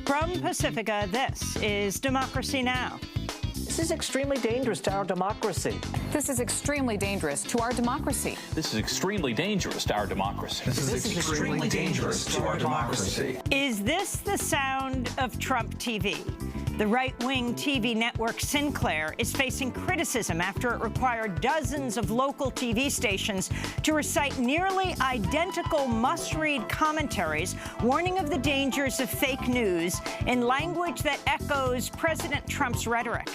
From Pacifica, this is Democracy Now! This is extremely dangerous to our democracy. This is extremely dangerous to our democracy. This is extremely dangerous to our democracy. This is extremely dangerous to our democracy. Is this the sound of Trump TV? The right-wing TV network Sinclair is facing criticism after it required dozens of local TV stations to recite nearly identical must-read commentaries warning of the dangers of fake news in language that echoes President Trump's rhetoric.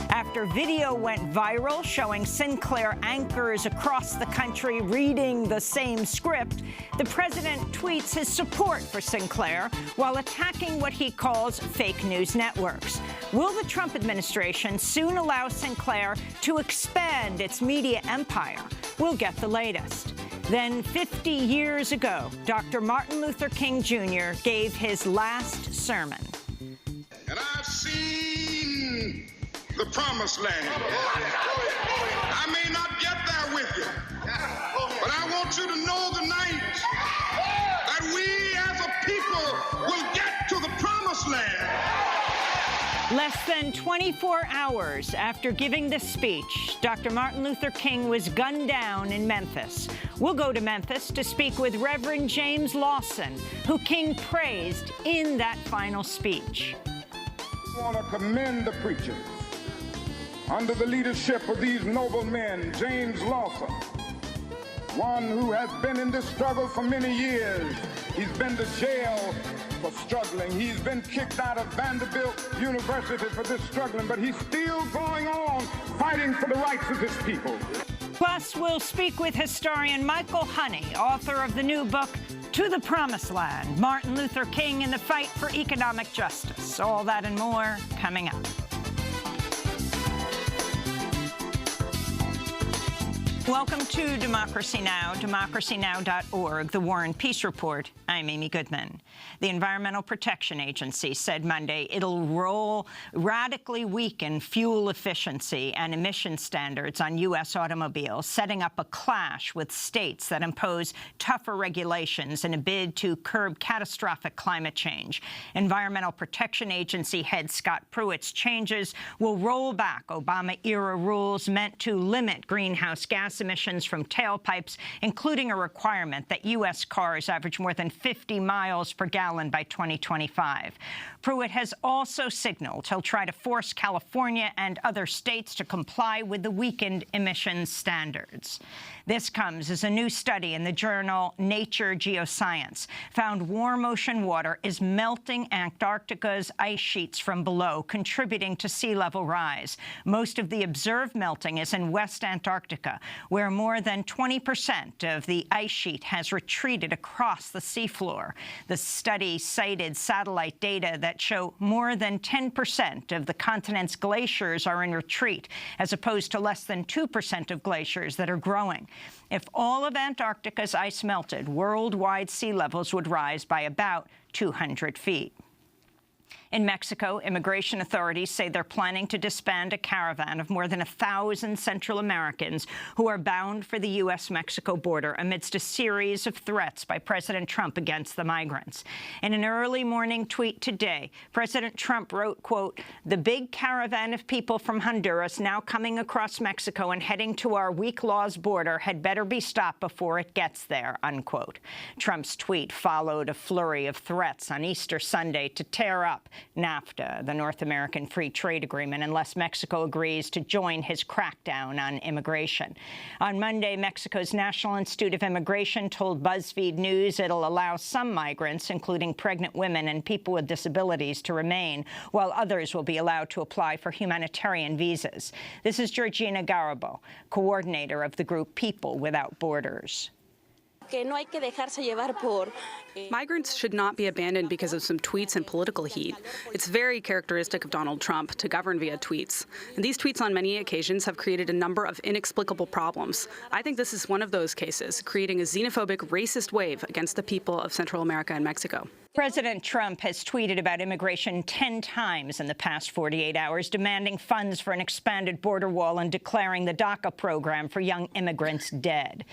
After video went viral showing Sinclair anchors across the country reading the same script, the president tweets his support for Sinclair while attacking what he calls fake news networks. Will the Trump administration soon allow Sinclair to expand its media empire? We'll get the latest. Then 50 years ago, Dr. Martin Luther King Jr. gave his last sermon. And I've seen the promised land. I may not get there with you, but I want you to know tonight that we as a people will get to the promised land. Less than 24 hours after giving this speech, Dr. Martin Luther King was gunned down in Memphis. We'll go to Memphis to speak with Reverend James Lawson, who King praised in that final speech. I want to commend the preachers under the leadership of these noble men, James Lawson, one who has been in this struggle for many years. He's been to jail for struggling. He's been kicked out of Vanderbilt University for this struggling, but he's still going on fighting for the rights of his people. Plus, we'll speak with historian Michael Honey, author of the new book, To the Promised Land, Martin Luther King and the Fight for Economic Justice. All that and more coming up. Welcome to Democracy Now!, democracynow.org, the War and Peace Report. I'm Amy Goodman. The Environmental Protection Agency said Monday it'll radically weaken fuel efficiency and emission standards on U.S. automobiles, setting up a clash with states that impose tougher regulations in a bid to curb catastrophic climate change. Environmental Protection Agency head Scott Pruitt's changes will roll back Obama-era rules meant to limit greenhouse gas emissions from tailpipes, including a requirement that U.S. cars average more than 50 miles per gallon by 2025. Pruitt has also signaled he'll try to force California and other states to comply with the weakened emissions standards. This comes as a new study in the journal Nature Geoscience found warm ocean water is melting Antarctica's ice sheets from below, contributing to sea level rise. Most of the observed melting is in West Antarctica, where more than 20% of the ice sheet has retreated across the seafloor. The study cited satellite data that show more than 10% of the continent's glaciers are in retreat, as opposed to less than 2% of glaciers that are growing. If all of Antarctica's ice melted, worldwide sea levels would rise by about 200 feet. In Mexico, immigration authorities say they're planning to disband a caravan of more than 1,000 Central Americans who are bound for the U.S.-Mexico border amidst a series of threats by President Trump against the migrants. In an early morning tweet today, President Trump wrote, quote, "The big caravan of people from Honduras now coming across Mexico and heading to our weak-laws border had better be stopped before it gets there," unquote. Trump's tweet followed a flurry of threats on Easter Sunday to tear up NAFTA, the North American Free Trade Agreement, unless Mexico agrees to join his crackdown on immigration. On Monday, Mexico's National Institute of Immigration told BuzzFeed News it'll allow some migrants, including pregnant women and people with disabilities, to remain, while others will be allowed to apply for humanitarian visas. This is Georgina Garabo, coordinator of the group People Without Borders. Migrants should not be abandoned because of some tweets and political heat. It's very characteristic of Donald Trump to govern via tweets. And these tweets on many occasions have created a number of inexplicable problems. I think this is one of those cases, creating a xenophobic, racist wave against the people of Central America and Mexico. President Trump has tweeted about immigration 10 times in the past 48 hours, demanding funds for an expanded border wall and declaring the DACA program for young immigrants dead.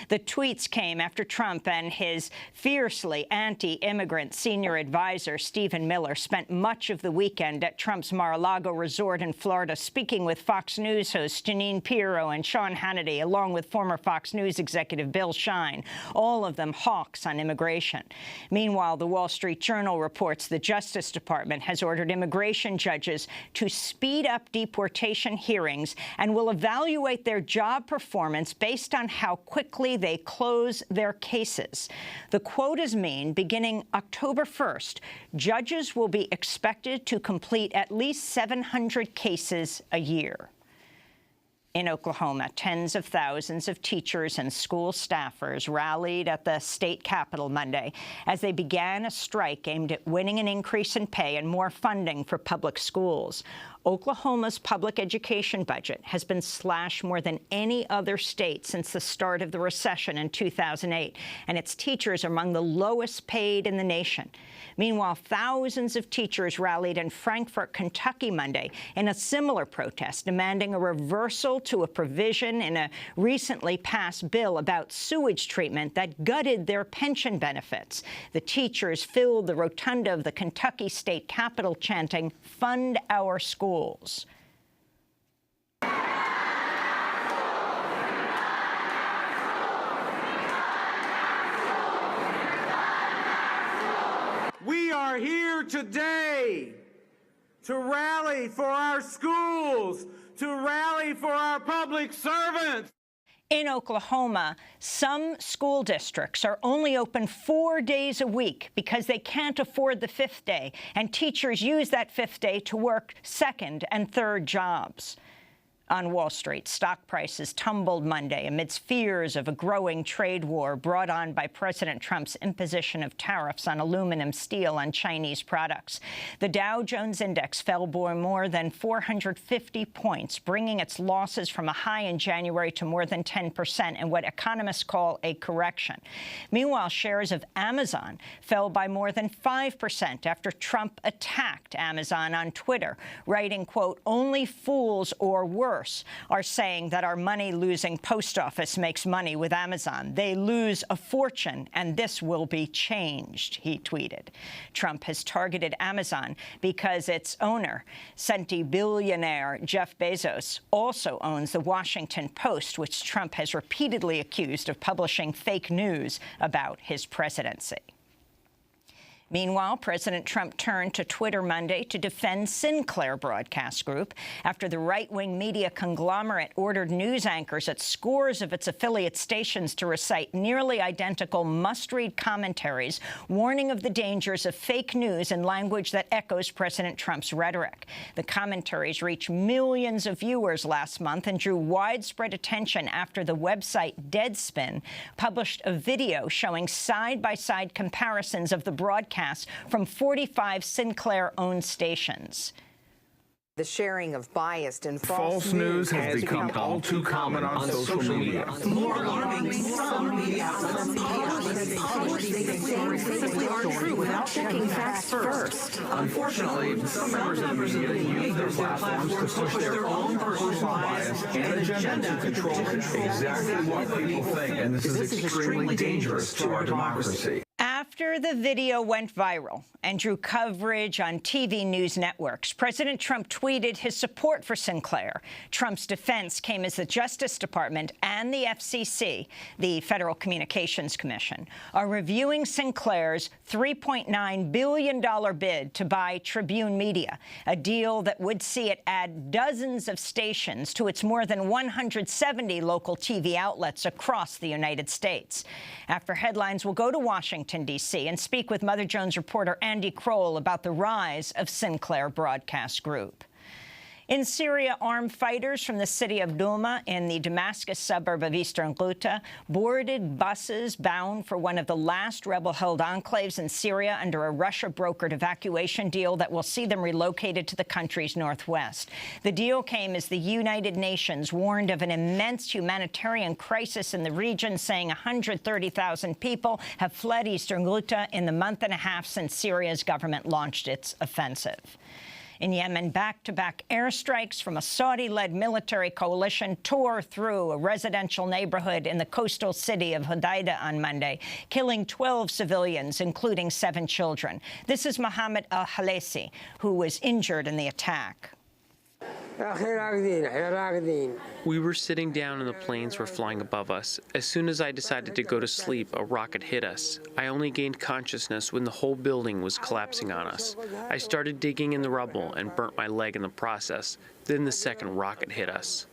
The tweets came after Trump and his fiercely anti-immigrant senior advisor, Stephen Miller, spent much of the weekend at Trump's Mar-a-Lago resort in Florida, speaking with Fox News hosts Jeanine Pirro and Sean Hannity, along with former Fox News executive Bill Shine, all of them hawks on immigration. Meanwhile, the Wall Street Journal reports the Justice Department has ordered immigration judges to speed up deportation hearings and will evaluate their job performance based on how quickly they close their cases. The quotas mean beginning October 1st, judges will be expected to complete at least 700 cases a year. In Oklahoma, tens of thousands of teachers and school staffers rallied at the state capitol Monday as they began a strike aimed at winning an increase in pay and more funding for public schools. Oklahoma's public education budget has been slashed more than any other state since the start of the recession in 2008, and its teachers are among the lowest paid in the nation. Meanwhile, thousands of teachers rallied in Frankfort, Kentucky Monday in a similar protest, demanding a reversal to a provision in a recently passed bill about sewage treatment that gutted their pension benefits. The teachers filled the rotunda of the Kentucky State Capitol chanting, "Fund our schools." We are here today to rally for our schools, to rally for our public servants. In Oklahoma, some school districts are only open 4 days a week because they can't afford the fifth day, and teachers use that fifth day to work second and third jobs. On Wall Street, stock prices tumbled Monday amidst fears of a growing trade war brought on by President Trump's imposition of tariffs on aluminum, steel, and Chinese products. The Dow Jones Index fell by more than 450 points, bringing its losses from a high in January to more than 10% in what economists call a correction. Meanwhile, shares of Amazon fell by more than 5% after Trump attacked Amazon on Twitter, writing, quote, "Only fools or worse are saying that our money-losing post office makes money with Amazon. They lose a fortune, and this will be changed," he tweeted. Trump has targeted Amazon because its owner, centibillionaire Jeff Bezos, also owns the Washington Post, which Trump has repeatedly accused of publishing fake news about his presidency. Meanwhile, President Trump turned to Twitter Monday to defend Sinclair Broadcast Group after the right-wing media conglomerate ordered news anchors at scores of its affiliate stations to recite nearly identical must-read commentaries warning of the dangers of fake news in language that echoes President Trump's rhetoric. The commentaries reached millions of viewers last month and drew widespread attention after the website Deadspin published a video showing side-by-side comparisons of the broadcast from 45 Sinclair-owned stations. The sharing of biased and False news has become all too common on social media. More alarming, some media outlets publish things that aren't true without checking facts first. Unfortunately, some members of the media use their platforms to push their own personal bias and agenda to control exactly what people think, and this is extremely dangerous to our democracy. After the video went viral and drew coverage on TV news networks, President Trump tweeted his support for Sinclair. Trump's defense came as the Justice Department and the FCC, the Federal Communications Commission, are reviewing Sinclair's $3.9 billion bid to buy Tribune Media, a deal that would see it add dozens of stations to its more than 170 local TV outlets across the United States. After headlines, we'll go to Washington, D.C. and speak with Mother Jones reporter Andy Kroll about the rise of Sinclair Broadcast Group. In Syria, armed fighters from the city of Douma in the Damascus suburb of eastern Ghouta boarded buses bound for one of the last rebel-held enclaves in Syria under a Russia-brokered evacuation deal that will see them relocated to the country's northwest. The deal came as the United Nations warned of an immense humanitarian crisis in the region, saying 130,000 people have fled eastern Ghouta in the month and a half since Syria's government launched its offensive. In Yemen, back-to-back airstrikes from a Saudi-led military coalition tore through a residential neighborhood in the coastal city of Hodeidah on Monday, killing 12 civilians, including 7 children. This is Mohammed al-Halesi, who was injured in the attack. We were sitting down and the planes were flying above us. As soon as I decided to go to sleep, a rocket hit us. I only gained consciousness when the whole building was collapsing on us. I started digging in the rubble and burnt my leg in the process. Then the second rocket hit us.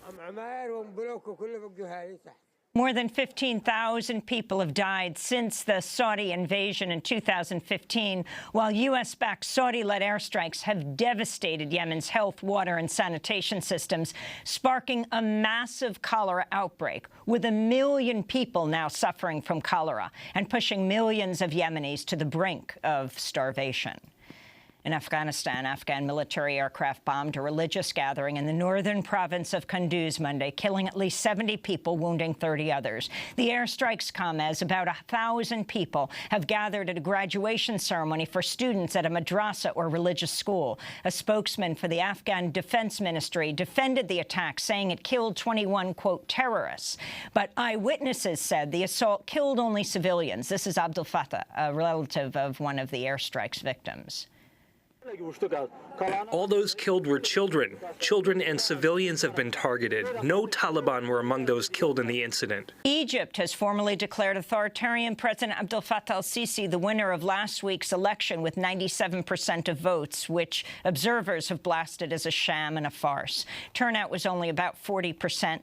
More than 15,000 people have died since the Saudi invasion in 2015, while U.S.-backed Saudi-led airstrikes have devastated Yemen's health, water, and sanitation systems, sparking a massive cholera outbreak, with 1 million people now suffering from cholera and pushing millions of Yemenis to the brink of starvation. In Afghanistan, Afghan military aircraft bombed a religious gathering in the northern province of Kunduz Monday, killing at least 70 people, wounding 30 others. The airstrikes come as about 1,000 people have gathered at a graduation ceremony for students at a madrasa or religious school. A spokesman for the Afghan Defense Ministry defended the attack, saying it killed 21, quote, terrorists. But eyewitnesses said the assault killed only civilians. This is Abdul Fattah, a relative of one of the airstrike's victims. All those killed were children. Children and civilians have been targeted. No Taliban were among those killed in the incident. Egypt has formally declared authoritarian President Abdel Fattah al-Sisi the winner of last week's election with 97% of votes, which observers have blasted as a sham and a farce. Turnout was only about 40%.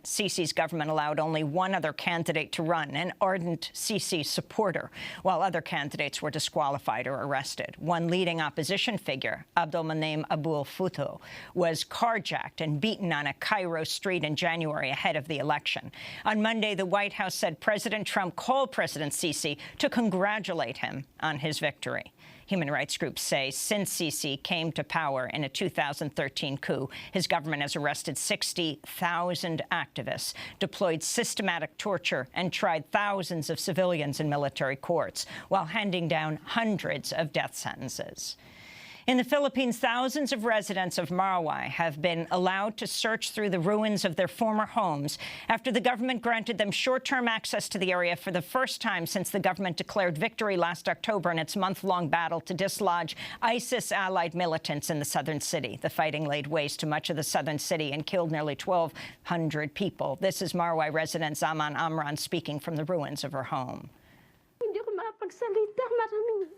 Sisi's government allowed only one other candidate to run, an ardent Sisi supporter, while other candidates were disqualified or arrested. One leading opposition figure, Abdelmanem Abu al-Futo, was carjacked and beaten on a Cairo street in January ahead of the election. On Monday, the White House said President Trump called President Sisi to congratulate him on his victory. Human rights groups say since Sisi came to power in a 2013 coup, his government has arrested 60,000 activists, deployed systematic torture, and tried thousands of civilians in military courts, while handing down hundreds of death sentences. In the Philippines, thousands of residents of Marawi have been allowed to search through the ruins of their former homes after the government granted them short-term access to the area for the first time since the government declared victory last October in its month-long battle to dislodge ISIS-allied militants in the southern city. The fighting laid waste to much of the southern city and killed nearly 1,200 people. This is Marawi resident Zaman Amran speaking from the ruins of her home.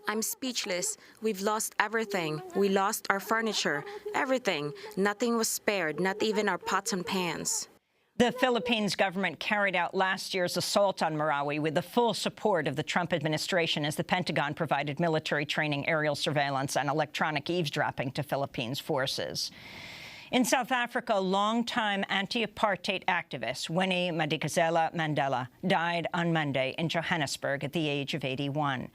I'm speechless. We've lost everything. We lost our furniture, everything. Nothing was spared, not even our pots and pans. The Philippines government carried out last year's assault on Marawi with the full support of the Trump administration as the Pentagon provided military training, aerial surveillance, and electronic eavesdropping to Philippines forces. In South Africa, longtime anti-apartheid activist Winnie Madikizela Mandela died on Monday in Johannesburg at the age of 81.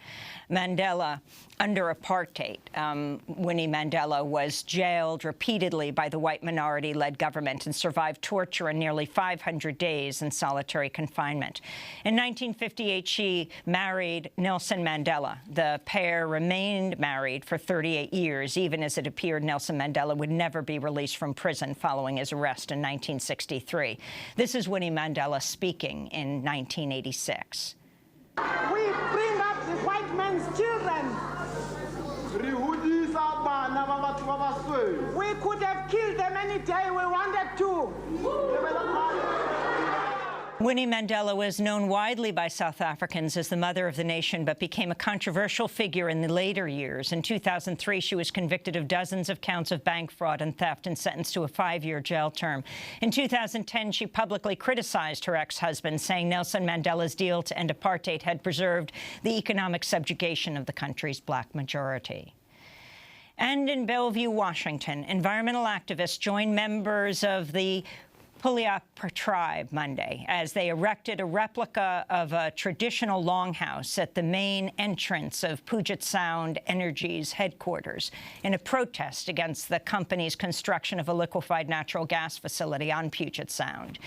Mandela, under apartheid, Winnie Mandela was jailed repeatedly by the white minority-led government and survived torture and nearly 500 days in solitary confinement. In 1958, she married Nelson Mandela. The pair remained married for 38 years, even as it appeared Nelson Mandela would never be released from prison following his arrest in 1963. This is Winnie Mandela speaking in 1986. We bring up the white man's children. We could have killed them any day we wanted to. Winnie Mandela was known widely by South Africans as the mother of the nation, but became a controversial figure in the later years. In 2003, she was convicted of dozens of counts of bank fraud and theft and sentenced to a 5-year jail term. In 2010, she publicly criticized her ex-husband, saying Nelson Mandela's deal to end apartheid had preserved the economic subjugation of the country's black majority. And in Bellevue, Washington, environmental activists joined members of the Puyallup tribe Monday as they erected a replica of a traditional longhouse at the main entrance of Puget Sound Energy's headquarters in a protest against the company's construction of a liquefied natural gas facility on Puget Sound.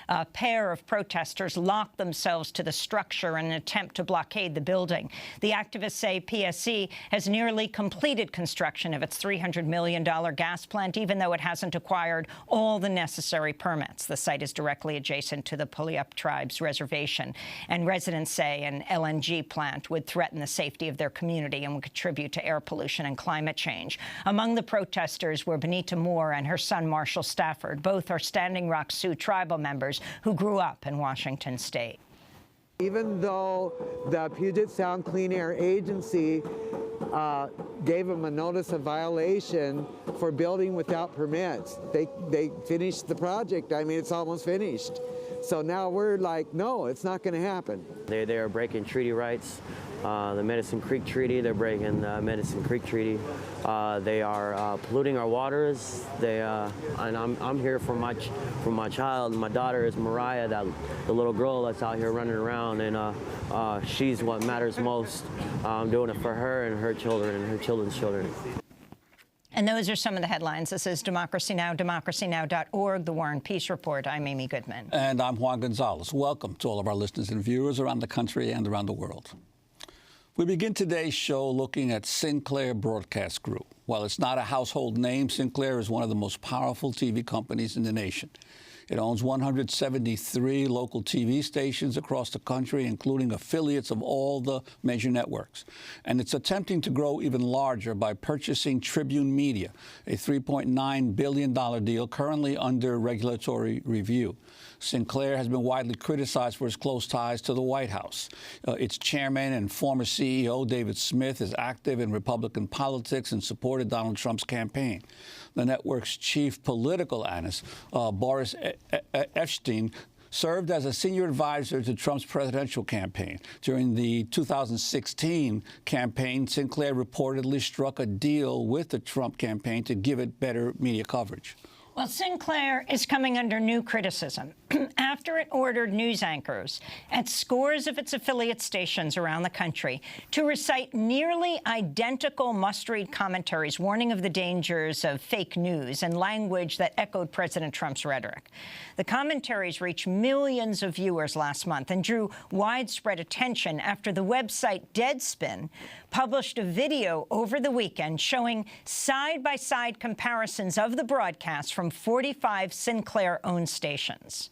A pair of protesters locked themselves to the structure in an attempt to blockade the building. The activists say PSE has nearly completed construction of its $300 million gas plant, even though it hasn't acquired all the necessary permits. The site is directly adjacent to the Puyallup tribe's reservation, and residents say an LNG plant would threaten the safety of their community and would contribute to air pollution and climate change. Among the protesters were Benita Moore and her son Marshall Stafford. Both are Standing Rock Sioux tribal members who grew up in Washington state. Even though the Puget Sound Clean Air Agency gave them a notice of violation for building without permits, they finished the project. I mean, it's almost finished. So now we're like, no, it's not going to happen. They are breaking treaty rights. The Medicine Creek Treaty, they're breaking the Medicine Creek Treaty. They are polluting our waters. And I'm here for my child. My daughter is Mariah, the little girl that's out here running around, and she's what matters most. I'm doing it for her and her children and her children's children. And those are some of the headlines. This is Democracy Now!, democracynow.org, The War and Peace Report. I'm Amy Goodman. And I'm Juan Gonzalez. Welcome to all of our listeners and viewers around the country and around the world. We begin today's show looking at Sinclair Broadcast Group. While it's not a household name, Sinclair is one of the most powerful TV companies in the nation. It owns 173 local TV stations across the country, including affiliates of all the major networks. And it's attempting to grow even larger by purchasing Tribune Media, a $3.9 billion deal currently under regulatory review. Sinclair has been widely criticized for its close ties to the White House. Its chairman and former CEO, David Smith, is active in Republican politics and supported Donald Trump's campaign. The network's chief political analyst, Boris Epshteyn, served as a senior advisor to Trump's presidential campaign. During the 2016 campaign, Sinclair reportedly struck a deal with the Trump campaign to give it better media coverage. Well, Sinclair is coming under new criticism after it ordered news anchors at scores of its affiliate stations around the country to recite nearly identical must-read commentaries warning of the dangers of fake news and language that echoed President Trump's rhetoric. The commentaries reached millions of viewers last month and drew widespread attention after the website Deadspin published a video over the weekend showing side-by-side comparisons of the broadcast from 45 Sinclair-owned stations.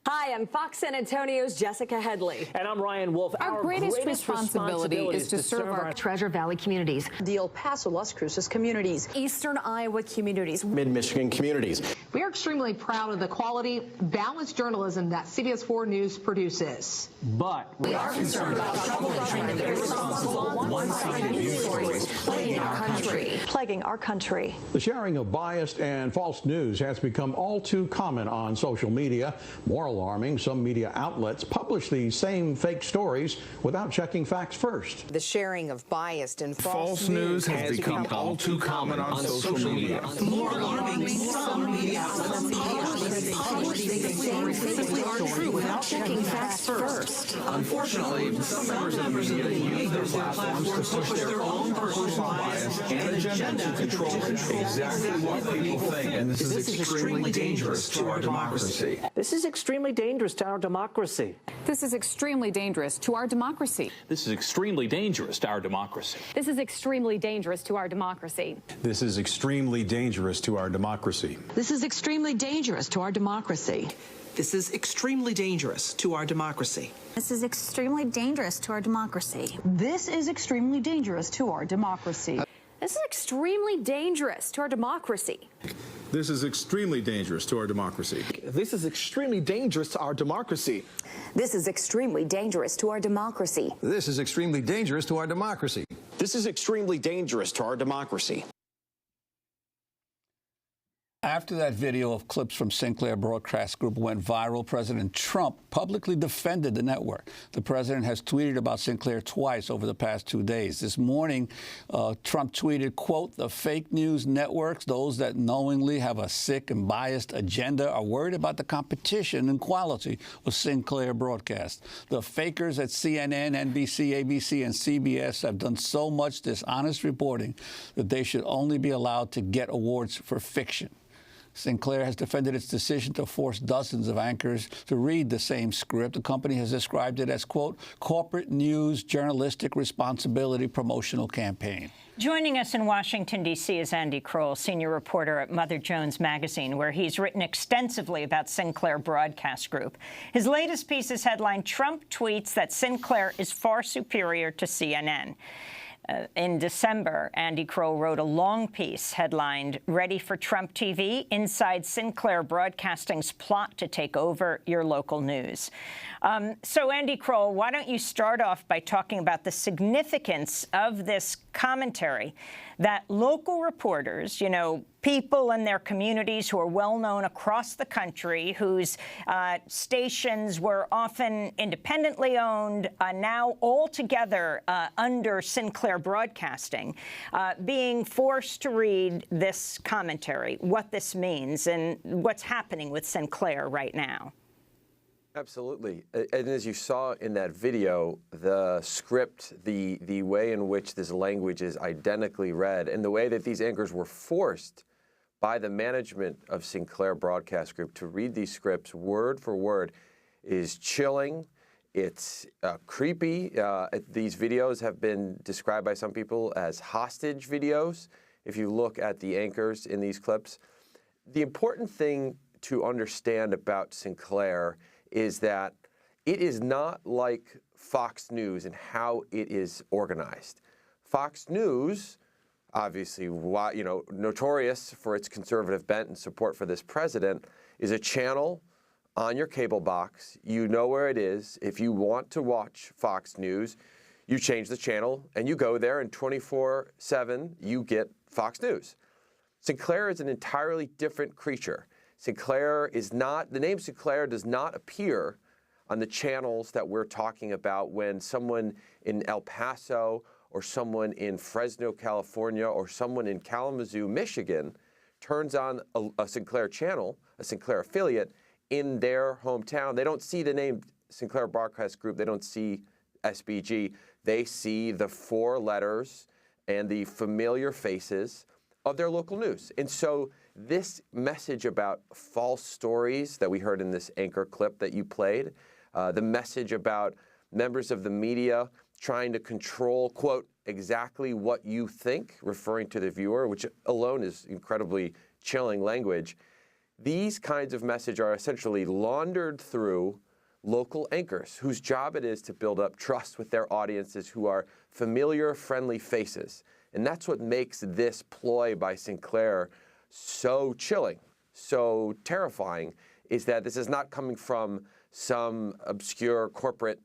Hi, I'm Fox San Antonio's Jessica Headley. And I'm Ryan Wolf. Our greatest responsibility is to serve our Treasure Valley communities, the El Paso, Las Cruces communities, Eastern Iowa communities, Mid-Michigan communities. We are extremely proud of the quality, balanced journalism that CBS 4 News produces. But we are concerned about troubling the irresponsible, one-sided news stories plaguing our country. The sharing of biased and false news has become all too common on social media. More alarming, some media outlets publish these same fake stories without checking facts first. The sharing of biased and false news has become all too common on social media. More alarming, some media outlets publish fake stories simply aren't true without checking facts first. Unfortunately, some members of the media use their platforms to push their own personal bias and agenda to control exactly what people think. And this is extremely dangerous to our democracy. This is extremely dangerous to our democracy. This is extremely dangerous to our democracy. This is extremely dangerous to our democracy. This is extremely dangerous to our democracy. This is extremely dangerous to our democracy. This is extremely dangerous to our democracy. This is extremely dangerous to our democracy. This is extremely dangerous to our democracy. This is extremely dangerous to our democracy. This is extremely dangerous to our democracy. This is extremely dangerous to our democracy. This is extremely dangerous to our democracy. This is extremely dangerous to our democracy. This is extremely dangerous to our democracy. This is extremely dangerous to our democracy. After that video of clips from Sinclair Broadcast Group went viral, President Trump publicly defended the network. The president has tweeted about Sinclair twice over the past 2 days. This morning, Trump tweeted, quote, "The fake news networks, those that knowingly have a sick and biased agenda, are worried about the competition and quality of Sinclair Broadcast. The fakers at CNN, NBC, ABC, and CBS have done so much dishonest reporting that they should only be allowed to get awards for fiction." Sinclair has defended its decision to force dozens of anchors to read the same script. The company has described it as, quote, "corporate news, journalistic responsibility promotional campaign." Joining us in Washington, D.C. is Andy Kroll, senior reporter at Mother Jones Magazine, where he's written extensively about Sinclair Broadcast Group. His latest piece is headlined, "Trump Tweets That Sinclair is Far Superior to CNN." In December, Andy Kroll wrote a long piece headlined, "Ready for Trump TV? Inside Sinclair Broadcasting's Plot to Take Over Your Local News." So, Andy Kroll, why don't you start off by talking about the significance of this commentary that local reporters, you know, people in their communities who are well-known across the country, whose stations were often independently owned, now all together under Sinclair Broadcasting, being forced to read this commentary, what this means, and what's happening with Sinclair right now. Absolutely. And as you saw in that video, the script, the way in which this language is identically read, and the way that these anchors were forced by the management of Sinclair Broadcast Group to read these scripts word for word is chilling. It's creepy. These videos have been described by some people as hostage videos, if you look at the anchors in these clips. The important thing to understand about Sinclair is that it is not like Fox News and how it is organized. Fox News, obviously, notorious for its conservative bent and support for this president, is a channel on your cable box. You know where it is. If you want to watch Fox News, you change the channel and you go there, and 24/7 you get Fox News. Sinclair is an entirely different creature. Sinclair is not, the name Sinclair does not appear on the channels that we're talking about when someone in El Paso or someone in Fresno, California, or someone in Kalamazoo, Michigan, turns on a Sinclair channel, a Sinclair affiliate, in their hometown. They don't see the name Sinclair Broadcast Group. They don't see SBG. They see the 4 letters and the familiar faces of their local news. And so this message about false stories that we heard in this anchor clip that you played, the message about members of the media trying to control, quote, exactly what you think, referring to the viewer, which alone is incredibly chilling language. These kinds of messages are essentially laundered through local anchors whose job it is to build up trust with their audiences who are familiar, friendly faces. And that's what makes this ploy by Sinclair so chilling, so terrifying, is that this is not coming from some obscure corporate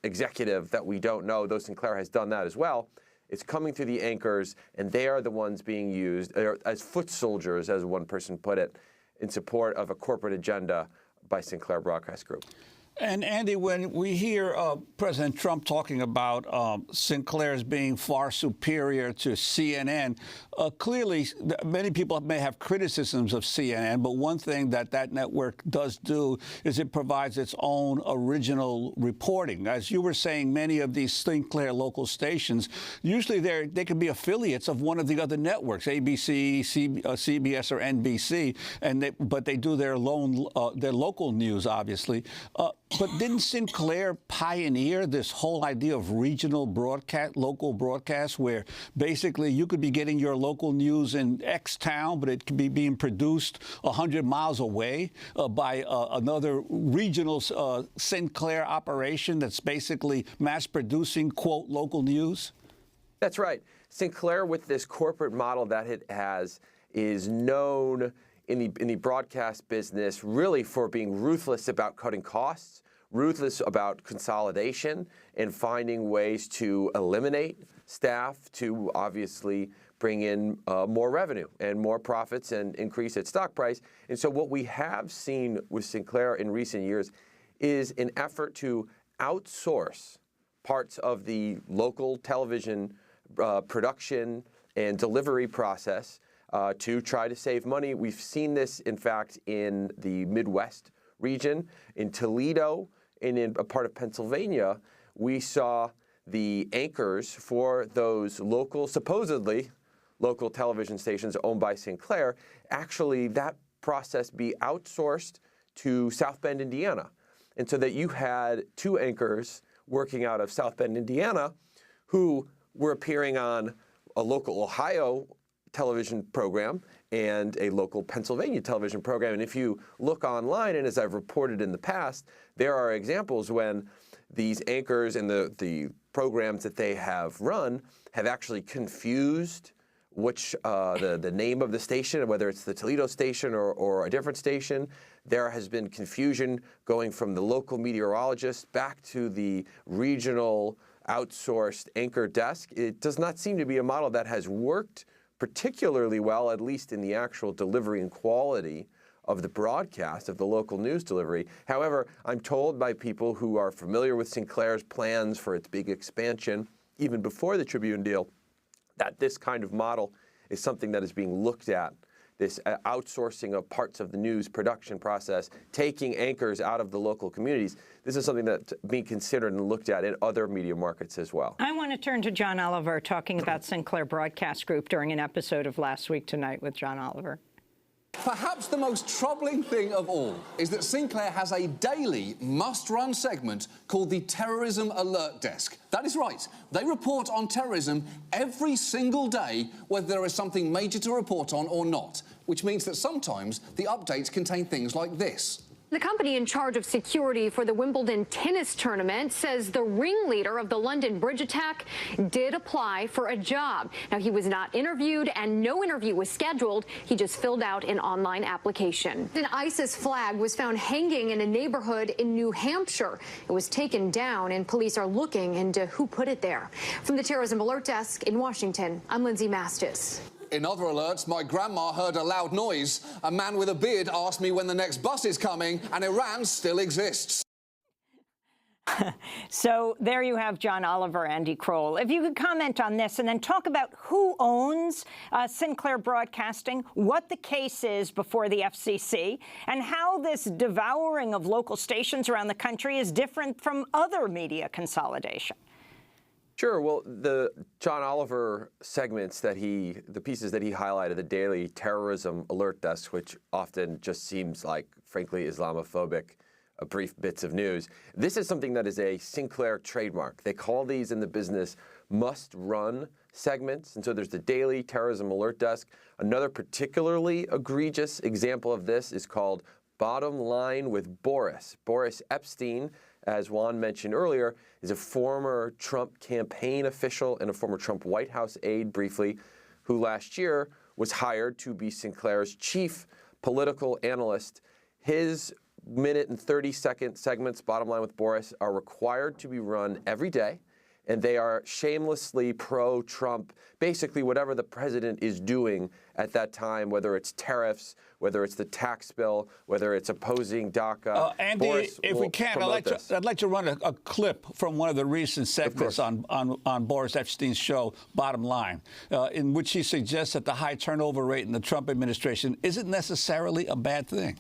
executive that we don't know, though Sinclair has done that as well. It's coming through the anchors, and they are the ones being used as foot soldiers, as one person put it, in support of a corporate agenda by Sinclair Broadcast Group. And Andy, when we hear President Trump talking about Sinclair as being far superior to CNN, clearly many people may have criticisms of CNN, but one thing that network does do is it provides its own original reporting. As you were saying, many of these Sinclair local stations, usually they could be affiliates of one of the other networks, ABC, CBS, or NBC, but they do their local news, obviously. But didn't Sinclair pioneer this whole idea of regional broadcast, local broadcast, where basically you could be getting your local news in X town, but it could be being produced 100 miles away by another regional Sinclair operation that's basically mass producing, quote, local news? That's right. Sinclair, with this corporate model that it has, is known in the broadcast business really for being ruthless about cutting costs, ruthless about consolidation, and finding ways to eliminate staff, to obviously bring in more revenue and more profits and increase its stock price. And so what we have seen with Sinclair in recent years is an effort to outsource parts of the local television production and delivery process to try to save money. We've seen this, in fact, in the Midwest region, in Toledo, and in a part of Pennsylvania. We saw the anchors for those local, supposedly local television stations owned by Sinclair, actually that process be outsourced to South Bend, Indiana. And so that you had two anchors working out of South Bend, Indiana, who were appearing on a local Ohio television program and a local Pennsylvania television program. And if you look online, and as I've reported in the past, there are examples when these anchors and the programs that they have run have actually confused which the name of the station, whether it's the Toledo station or a different station. There has been confusion going from the local meteorologist back to the regional outsourced anchor desk. It does not seem to be a model that has worked particularly well, at least in the actual delivery and quality of the broadcast of the local news delivery. However, I'm told by people who are familiar with Sinclair's plans for its big expansion, even before the Tribune deal, that this kind of model is something that is being looked at, this outsourcing of parts of the news production process, taking anchors out of the local communities. This is something that's being considered and looked at in other media markets as well. I want to turn to John Oliver talking about Sinclair Broadcast Group during an episode of Last Week Tonight with John Oliver. Perhaps the most troubling thing of all is that Sinclair has a daily must-run segment called the Terrorism Alert Desk. That is right. They report on terrorism every single day, whether there is something major to report on or not, which means that sometimes the updates contain things like this. The company in charge of security for the Wimbledon tennis tournament says the ringleader of the London bridge attack did apply for a job. Now, he was not interviewed and no interview was scheduled. He just filled out an online application. An ISIS flag was found hanging in a neighborhood in New Hampshire. It was taken down and police are looking into who put it there. From the Terrorism Alert Desk in Washington, I'm Lindsay Mastis. In other alerts, my grandma heard a loud noise. A man with a beard asked me when the next bus is coming, and Iran still exists. So there you have John Oliver, Andy Kroll. If you could comment on this and then talk about who owns Sinclair Broadcasting, what the case is before the FCC, and how this devouring of local stations around the country is different from other media consolidation. Sure. Well, the John Oliver segments that the pieces that he highlighted, the daily terrorism alert desk, which often just seems like, frankly, Islamophobic, brief bits of news. This is something that is a Sinclair trademark. They call these in the business must-run segments. And so there's the daily terrorism alert desk. Another particularly egregious example of this is called Bottom Line with Boris. Boris Epshteyn, as Juan mentioned earlier, is a former Trump campaign official and a former Trump White House aide, briefly, who last year was hired to be Sinclair's chief political analyst. His minute and 30-second segments, Bottom Line with Boris, are required to be run every day, and they are shamelessly pro-Trump, basically whatever the president is doing at that time, whether it's tariffs, whether it's the tax bill, whether it's opposing DACA. Andy, Boris if we can, I'd like to run a clip from one of the recent segments on Boris Epshteyn's show, Bottom Line, in which he suggests that the high turnover rate in the Trump administration isn't necessarily a bad thing.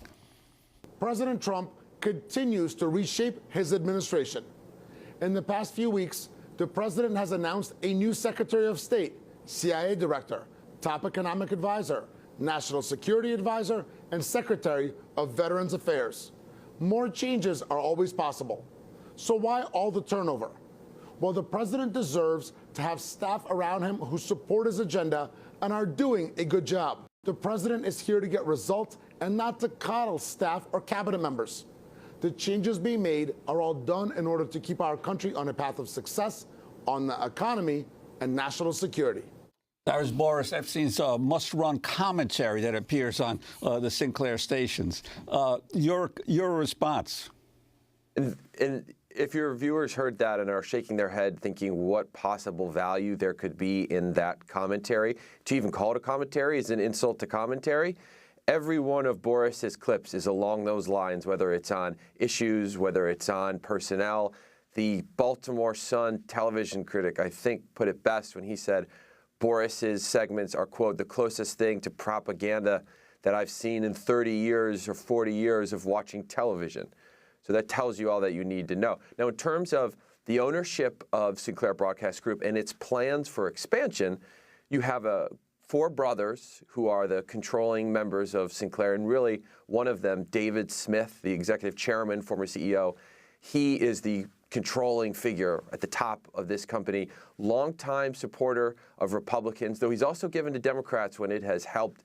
President Trump continues to reshape his administration. In the past few weeks, the president has announced a new Secretary of State, CIA Director, top economic advisor, national security advisor, and Secretary of Veterans Affairs. More changes are always possible. So why all the turnover? Well, the president deserves to have staff around him who support his agenda and are doing a good job. The president is here to get results and not to coddle staff or cabinet members. The changes being made are all done in order to keep our country on a path of success on the economy and national security. That was Boris Epshteyn's must-run commentary that appears on the Sinclair stations. Your response? And if your viewers heard that and are shaking their head thinking what possible value there could be in that commentary, to even call it a commentary is an insult to commentary. Every one of Boris's clips is along those lines, whether it's on issues, whether it's on personnel. The Baltimore Sun television critic, I think, put it best when he said Boris's segments are, quote, the closest thing to propaganda that I've seen in 30 years or 40 years of watching television. So that tells you all that you need to know. Now, in terms of the ownership of Sinclair Broadcast Group and its plans for expansion, you have four brothers who are the controlling members of Sinclair, and really one of them, David Smith, the executive chairman, former CEO, he is the controlling figure at the top of this company, longtime supporter of Republicans, though he's also given to Democrats when it has helped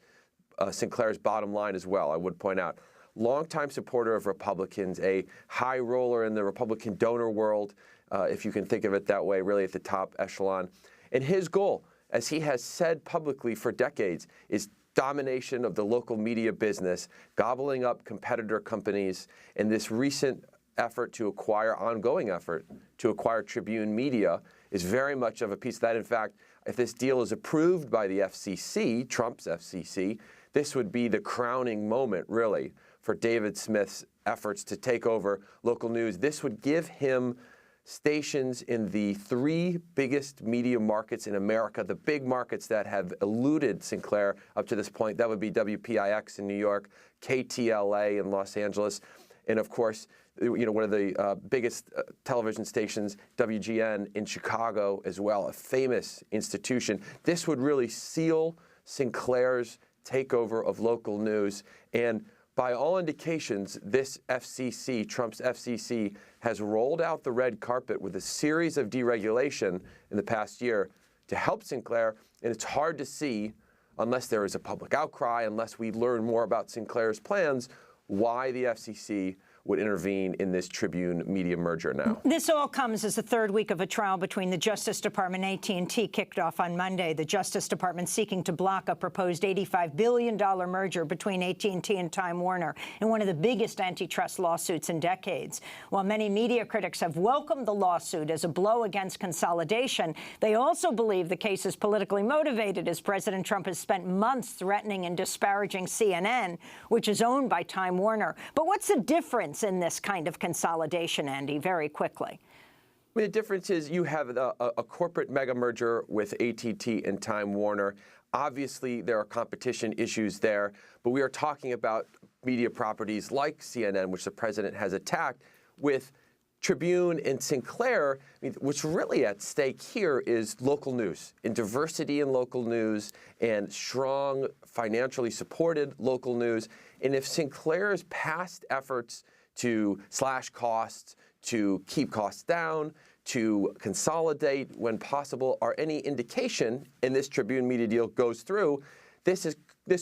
Sinclair's bottom line as well, I would point out. Longtime supporter of Republicans, a high roller in the Republican donor world, if you can think of it that way, really at the top echelon. And his goal, as he has said publicly for decades, is domination of the local media business, gobbling up competitor companies, and this recent ongoing effort to acquire Tribune Media is very much of a piece of that. In fact, if this deal is approved by the FCC, Trump's FCC, this would be the crowning moment, really, for David Smith's efforts to take over local news. This would give him stations in the three biggest media markets in America, the big markets that have eluded Sinclair up to this point. That would be WPIX in New York, KTLA in Los Angeles, and of course, one of the biggest television stations, WGN in Chicago as well, a famous institution. This would really seal Sinclair's takeover of local news. And by all indications, this FCC, Trump's FCC, has rolled out the red carpet with a series of deregulation in the past year to help Sinclair. And it's hard to see, unless there is a public outcry, unless we learn more about Sinclair's plans, why the FCC would intervene in this Tribune Media merger now. This all comes as the third week of a trial between the Justice Department and AT&T kicked off on Monday. The Justice Department seeking to block a proposed $85 billion merger between AT&T and Time Warner in one of the biggest antitrust lawsuits in decades. While many media critics have welcomed the lawsuit as a blow against consolidation, they also believe the case is politically motivated, as President Trump has spent months threatening and disparaging CNN, which is owned by Time Warner. But what's the difference in this kind of consolidation, Andy, very quickly? I mean, the difference is you have a corporate mega merger with AT&T and Time Warner. Obviously, there are competition issues there, but we are talking about media properties like CNN, which the president has attacked, with Tribune and Sinclair. I mean, what's really at stake here is local news, and diversity in local news, and strong, financially supported local news. And if Sinclair's past efforts to slash costs, to keep costs down, to consolidate when possible are any indication, and this Tribune Media deal goes through, this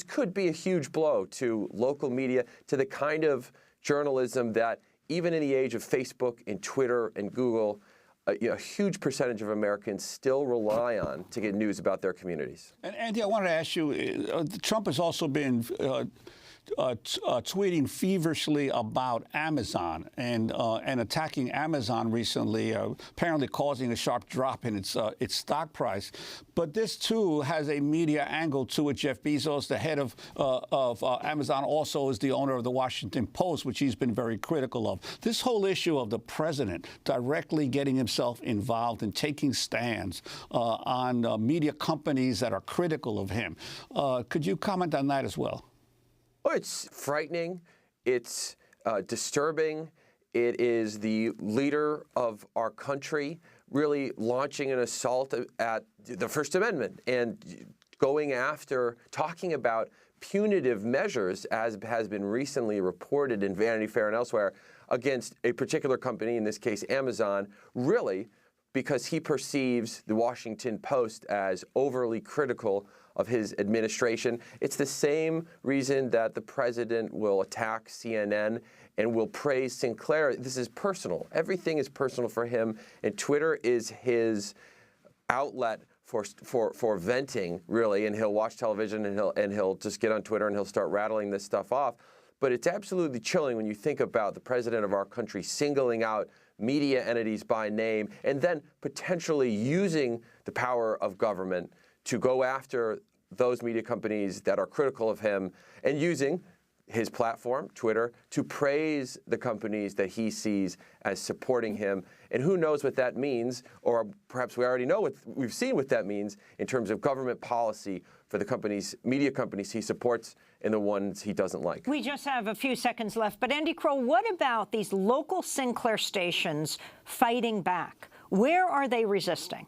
could be a huge blow to local media, to the kind of journalism that even in the age of Facebook and Twitter and Google, a huge percentage of Americans still rely on to get news about their communities. And Andy, I wanted to ask you, Trump has also been tweeting feverishly about Amazon and attacking Amazon recently, apparently causing a sharp drop in its stock price. But this too has a media angle to it. Jeff Bezos, the head of Amazon, also is the owner of the Washington Post, which he's been very critical of. This whole issue of the president directly getting himself involved and taking stands on media companies that are critical of him. Could you comment on that as well? Oh, it's frightening. It's disturbing. It is the leader of our country really launching an assault at the First Amendment and going after, talking about punitive measures, as has been recently reported in Vanity Fair and elsewhere, against a particular company, in this case Amazon, really because he perceives the Washington Post as overly critical of his administration. It's the same reason that the president will attack CNN and will praise Sinclair. This is personal. Everything is personal for him, and Twitter is his outlet for venting, really. And he'll watch television and he'll just get on Twitter and he'll start rattling this stuff off. But it's absolutely chilling when you think about the president of our country singling out media entities by name, and then potentially using the power of government to go after those media companies that are critical of him, and using his platform, Twitter, to praise the companies that he sees as supporting him. And who knows what that means, or perhaps we already know we've seen what that means in terms of government policy for the companies, media companies he supports and the ones he doesn't like. We just have a few seconds left, but Andy Kroll, what about these local Sinclair stations fighting back? Where are they resisting?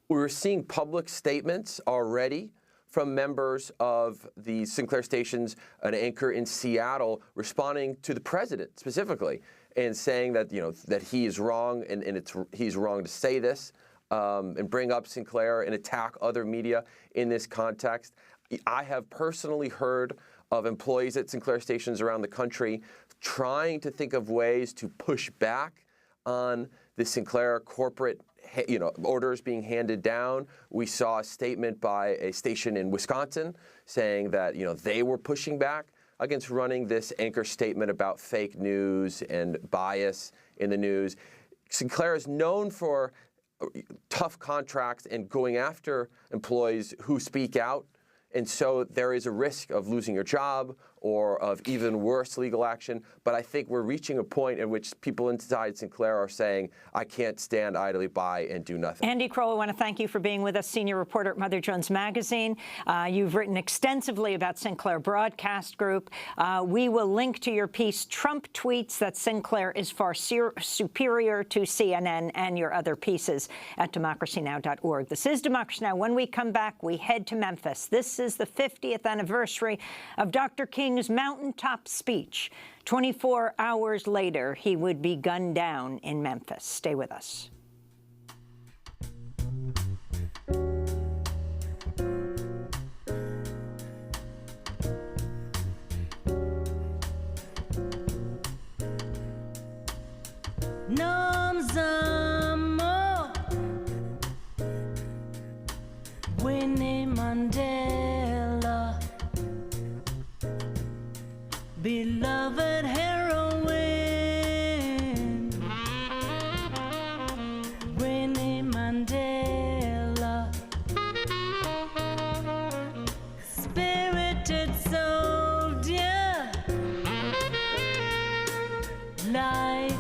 We're seeing public statements already from members of the Sinclair stations, an anchor in Seattle, responding to the president specifically and saying that, that he is wrong and he's wrong to say this and bring up Sinclair and attack other media in this context. I have personally heard of employees at Sinclair stations around the country trying to think of ways to push back on the Sinclair corporate orders being handed down. We saw a statement by a station in Wisconsin saying that, they were pushing back against running this anchor statement about fake news and bias in the news. Sinclair is known for tough contracts and going after employees who speak out. And so there is a risk of losing your job or of even worse legal action. But I think we're reaching a point in which people inside Sinclair are saying, I can't stand idly by and do nothing. Andy Kroll, I want to thank you for being with us, senior reporter at Mother Jones Magazine. You've written extensively about Sinclair Broadcast Group. We will link to your piece, Trump Tweets That Sinclair is Far Superior to CNN, and your other pieces at democracynow.org. This is Democracy Now! When we come back, we head to Memphis. This is the 50th anniversary of Dr. King's mountaintop speech. 24 hours later, he would be gunned down in Memphis. Stay with us. Winnie Mandela, beloved heroine. Winnie Mandela, spirited soldier, life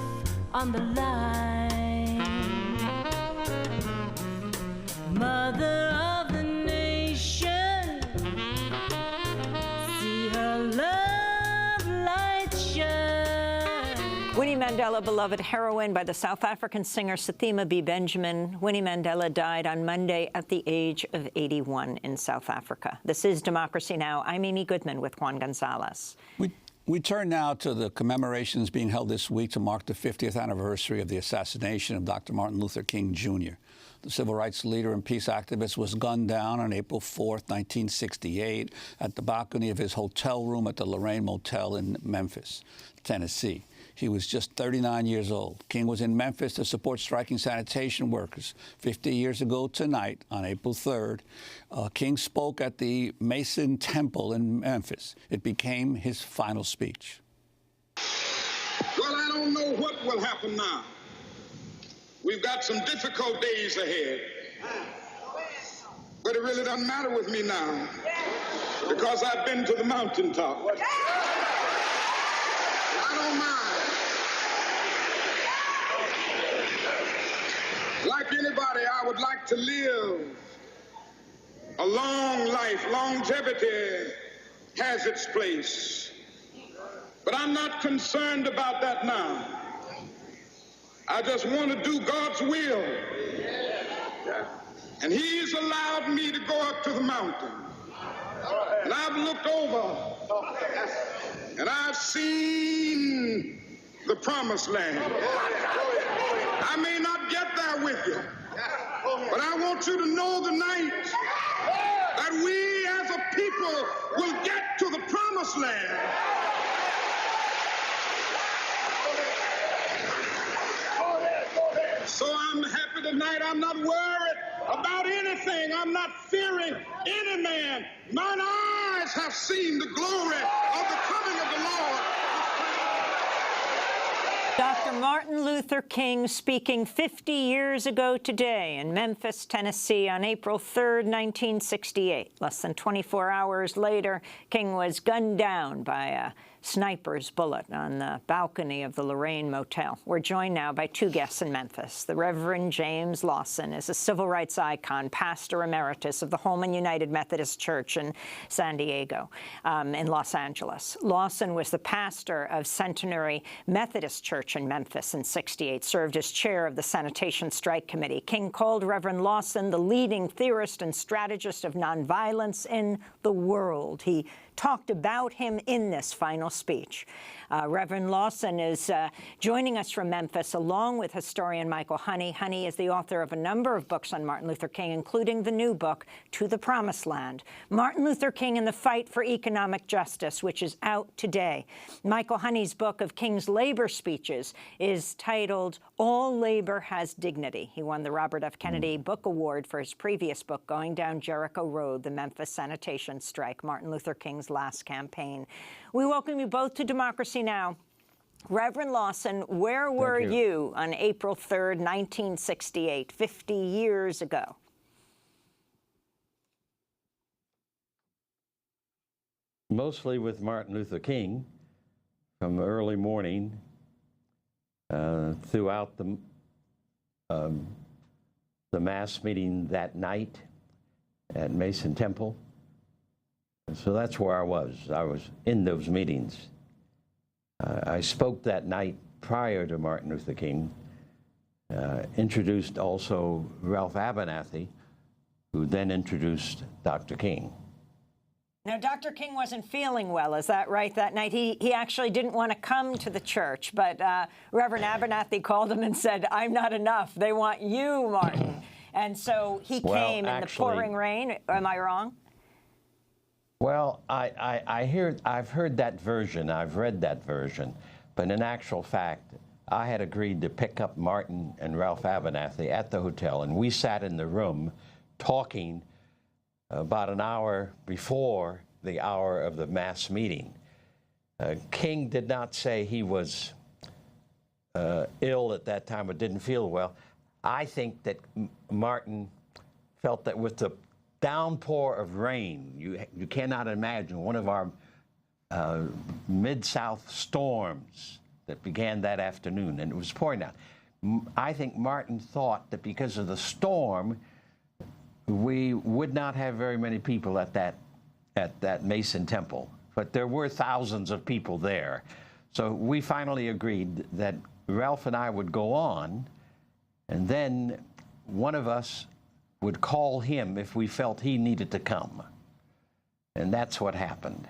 on the line, mother of the nation, see her love light shine. Winnie Mandela, beloved heroine by the South African singer Sathima B. Benjamin. Winnie Mandela died on Monday at the age of 81 in South Africa. This is Democracy Now! I'm Amy Goodman with Juan Gonzalez. We turn now to the commemorations being held this week to mark the 50th anniversary of the assassination of Dr. Martin Luther King, Jr. The civil rights leader and peace activist was gunned down on April 4th, 1968, at the balcony of his hotel room at the Lorraine Motel in Memphis, Tennessee. He was just 39 years old. King was in Memphis to support striking sanitation workers. 50 years ago tonight, on April 3rd, King spoke at the Mason Temple in Memphis. It became his final speech. Well, I don't know what will happen now. We've got some difficult days ahead. But it really doesn't matter with me now, because I've been to the mountaintop. I don't mind. Like anybody, I would like to live a long life. Longevity has its place. But I'm not concerned about that now. I just want to do God's will. And He's allowed me to go up to the mountain. And I've looked over and I've seen the promised land. I may not get there with you, but I want you to know tonight that we as a people will get to the promised land. So I'm happy tonight. I'm not worried about anything. I'm not fearing any man. Mine eyes have seen the glory of the coming of the Lord. Dr. Martin Luther King speaking 50 years ago today in Memphis, Tennessee on April 3rd, 1968. Less than 24 hours later, King was gunned down by a sniper's bullet on the balcony of the Lorraine Motel. We're joined now by two guests in Memphis. The Reverend James Lawson is a civil rights icon, pastor emeritus of the Holman United Methodist Church in San Diego, in Los Angeles. Lawson was the pastor of Centenary Methodist Church in Memphis in '68, served as chair of the Sanitation Strike Committee. King called Reverend Lawson the leading theorist and strategist of nonviolence in the world. He talked about him in this final speech. Reverend Lawson is joining us from Memphis, along with historian Michael Honey. Honey is the author of a number of books on Martin Luther King, including the new book, To the Promised Land, Martin Luther King and the Fight for Economic Justice, which is out today. Michael Honey's book of King's labor speeches is titled All Labor Has Dignity. He won the Robert F. Kennedy Book Award for his previous book, Going Down Jericho Road, The Memphis Sanitation Strike, Martin Luther King's Last Campaign. We welcome you both to Democracy Now! Reverend Lawson, where were you on April 3rd, 1968, 50 years ago? Mostly with Martin Luther King from early morning throughout the mass meeting that night at Mason Temple. And so that's where I was. I was in those meetings. I spoke that night prior to Martin Luther King, introduced also Ralph Abernathy, who then introduced Dr. King. Now, Dr. King wasn't feeling well, is that right, that night? He actually didn't want to come to the church, but Reverend Abernathy called him and said, I'm not enough. They want you, Martin. And so he came in the pouring rain. Am I wrong? Well, I've heard that version. I've read that version. But in actual fact, I had agreed to pick up Martin and Ralph Abernathy at the hotel, and we sat in the room talking about an hour before the hour of the mass meeting. King did not say he was ill at that time or didn't feel well. I think that Martin felt that with the downpour of rain, you cannot imagine one of our Mid-South storms that began that afternoon, and it was pouring down. I think Martin thought that because of the storm, we would not have very many people at that Mason Temple, but there were thousands of people there. So we finally agreed that Ralph and I would go on, and then one of us would call him if we felt he needed to come. And that's what happened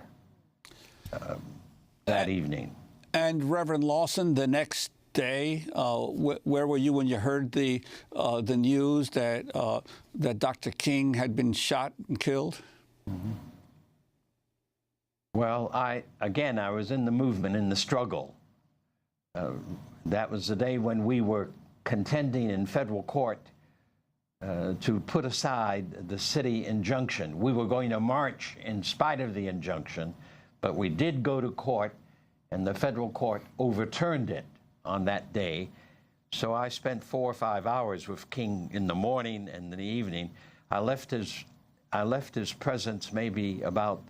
that evening. And Reverend Lawson, the next day, where were you when you heard the news that that Dr. King had been shot and killed? Mm-hmm. Well, I was in the movement, in the struggle. That was the day when we were contending in federal court to put aside the city injunction. We were going to march in spite of the injunction, but we did go to court, and the federal court overturned it on that day. So I spent 4 or 5 hours with King in the morning and in the evening. I left his presence maybe about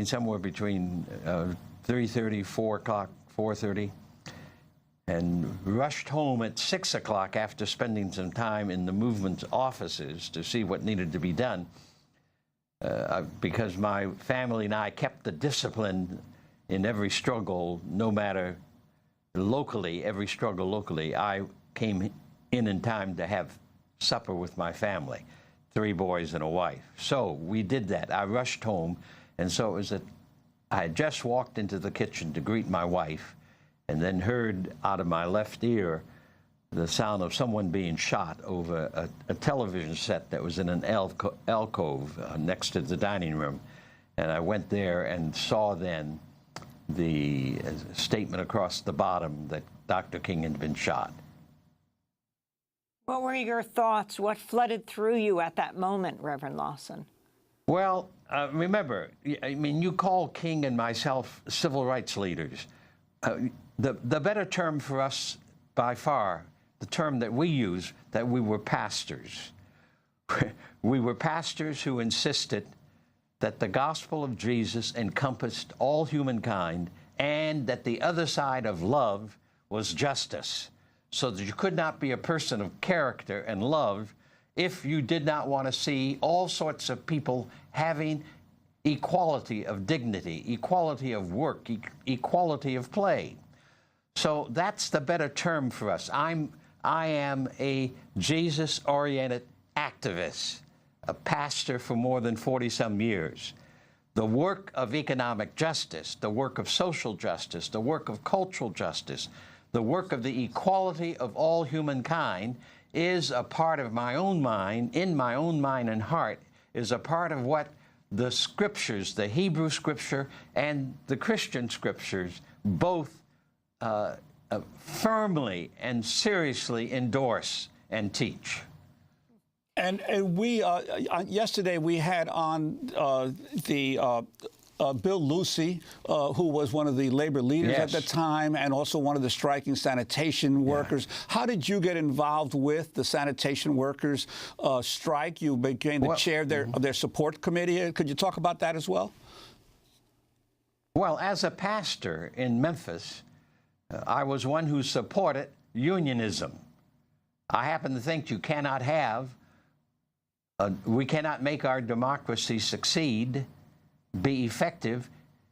somewhere between 3:30, 4 o'clock, 4:30, and rushed home at 6 o'clock after spending some time in the movement's offices to see what needed to be done, because my family and I kept the discipline in every struggle, no matter locally, every struggle locally. I came in time to have supper with my family, 3 boys and a wife. So we did that. I rushed home, and so it was that I had just walked into the kitchen to greet my wife, and then heard out of my left ear the sound of someone being shot over a television set that was in an alcove next to the dining room. And I went there and saw then the statement across the bottom that Dr. King had been shot. What were your thoughts? What flooded through you at that moment, Reverend Lawson? Well, remember, I mean, you call King and myself civil rights leaders. the better term for us, by far, the term that we use, that we were pastors. We were pastors who insisted that the gospel of Jesus encompassed all humankind and that the other side of love was justice, so that you could not be a person of character and love if you did not want to see all sorts of people having equality of dignity, equality of work, equality of play. So that's the better term for us. I am a Jesus-oriented activist, a pastor for more than 40-some years. The work of economic justice, the work of social justice, the work of cultural justice, the work of the equality of all humankind is a part of my own mind, in my own mind and heart, is a part of what the scriptures, the Hebrew scripture and the Christian scriptures, both firmly and seriously endorse and teach. And we yesterday we had on Bill Lucey, who was one of the labor leaders at the time and also one of the striking sanitation workers. How did you get involved with the sanitation workers strike? You became the chair of their support committee. Could you talk about that as well? Well, as a pastor in Memphis, I was one who supported unionism. I happen to think you cannot have, we cannot make our democracy succeed, be effective,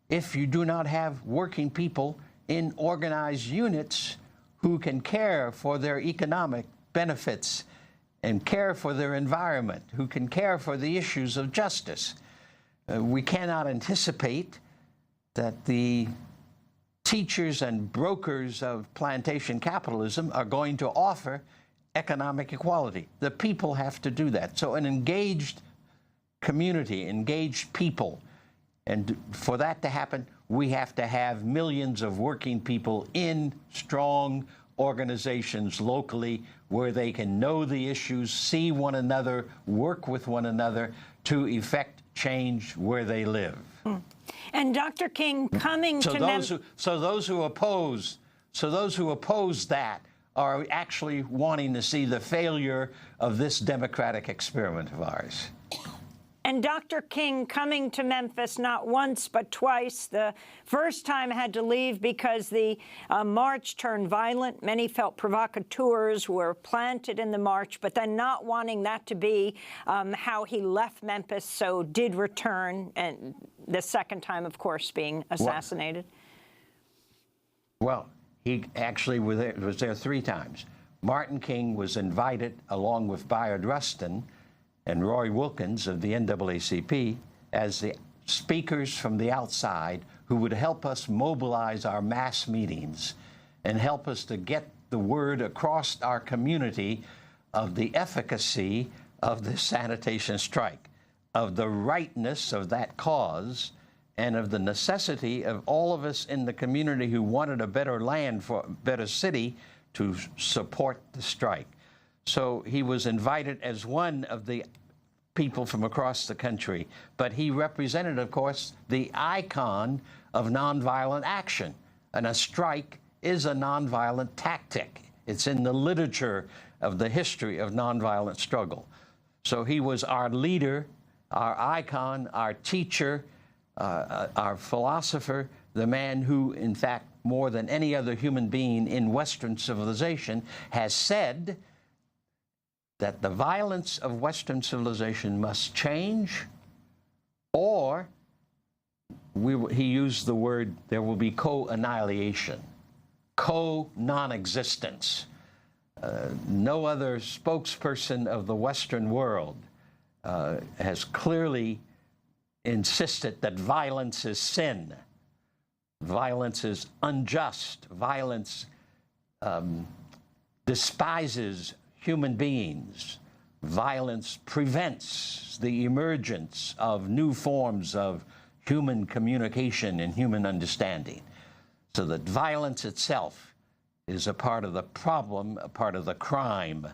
if you do not have working people in organized units who can care for their economic benefits and care for their environment, who can care for the issues of justice. We cannot anticipate that the teachers and brokers of plantation capitalism are going to offer economic equality. The people have to do that. So an engaged community, engaged people, and for that to happen, we have to have millions of working people in strong organizations locally where they can know the issues, see one another, work with one another to effect change where they live. And Dr. King, coming to those who oppose that are actually wanting to see the failure of this democratic experiment of ours. And Dr. King coming to Memphis not once but twice. The first time had to leave because the march turned violent. Many felt provocateurs were planted in the march, but then not wanting that to be how he left Memphis, so did return, and the second time, of course, being assassinated. Well, he actually was there 3 times. Martin King was invited, along with Bayard Rustin and Roy Wilkins of the NAACP, as the speakers from the outside who would help us mobilize our mass meetings and help us to get the word across our community of the efficacy of the sanitation strike, of the rightness of that cause, and of the necessity of all of us in the community who wanted a better land for a better city to support the strike. So he was invited as one of the people from across the country, but he represented, of course, the icon of nonviolent action. And a strike is a nonviolent tactic. It's in the literature of the history of nonviolent struggle. So he was our leader, our icon, our teacher, our philosopher, the man who, in fact, more than any other human being in Western civilization, has said that the violence of Western civilization must change, or he used the word, there will be co-annihilation, co-non-existence. No other spokesperson of the Western world has clearly insisted that violence is sin. Violence is unjust. Violence despises human beings. Violence prevents the emergence of new forms of human communication and human understanding. So that violence itself is a part of the problem, a part of the crime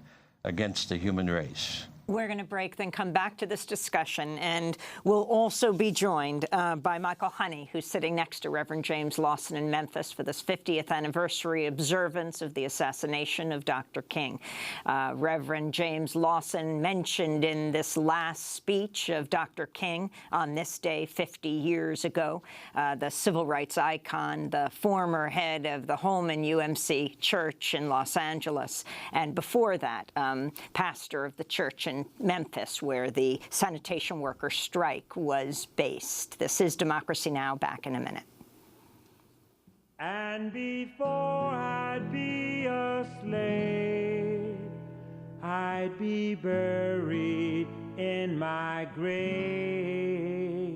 against the human race. We're going to break, then come back to this discussion, and we'll also be joined by Michael Honey, who's sitting next to Reverend James Lawson in Memphis for this 50th anniversary observance of the assassination of Dr. King. Reverend James Lawson mentioned in this last speech of Dr. King on this day 50 years ago, the civil rights icon, the former head of the Holman UMC Church in Los Angeles, and before that, pastor of the church in Memphis, where the sanitation worker strike was based. This is Democracy Now! Back in a minute. And before I'd be a slave, I'd be buried in my grave.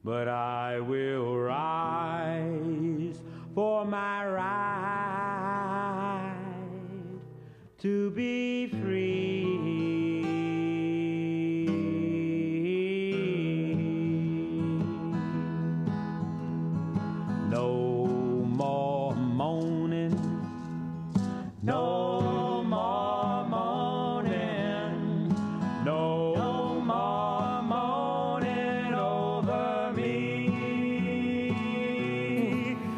But I will rise for my right to be free. No more moaning, no more moaning, no more moaning over me.